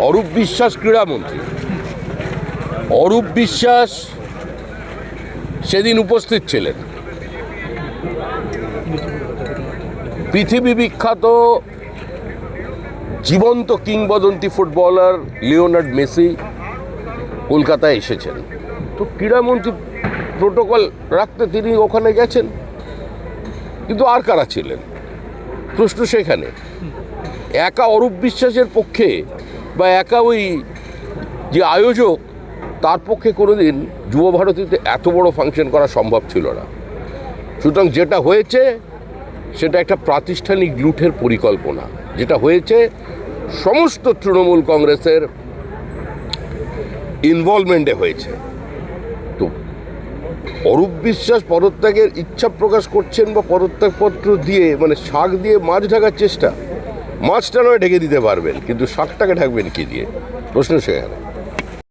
অরূপ বিশ্বাস ক্রীড়ামন্ত্রী, অরূপ বিশ্বাস সেদিন উপস্থিত ছিলেন। পৃথিবী বিখ্যাত জীবন্ত কিংবদন্তি ফুটবলার লিওনার্ড মেসি কলকাতায় এসেছেন, তো ক্রীড়ামন্ত্রী প্রোটোকল রাখতে তিনি ওখানে গেছেন, কিন্তু আর কারা ছিলেন? প্রশ্ন সেখানে। একা অরূপ বিশ্বাসের পক্ষে বা একা ওই যে আয়োজক তার পক্ষে কোনোদিন যুব ভারতীতে এত বড় ফাংশন করা সম্ভব ছিল না। সুতরাং যেটা হয়েছে সেটা একটা প্রাতিষ্ঠানিক লুঠের পরিকল্পনা। যেটা হয়েছে সমস্ত তৃণমূল কংগ্রেসের ইনভলভমেন্টে হয়েছে। তো অরূপ বিশ্বাস পদত্যাগের ইচ্ছা প্রকাশ করছেন বা পদত্যাগপত্র দিয়ে মানে শাক দিয়ে মাছ ঢাকার চেষ্টা। মাছটা নয় ঢেকে দিতে পারবেন, কিন্তু শাকটাকে ঢাকবেন কি দিয়ে? প্রশ্ন সেখানে।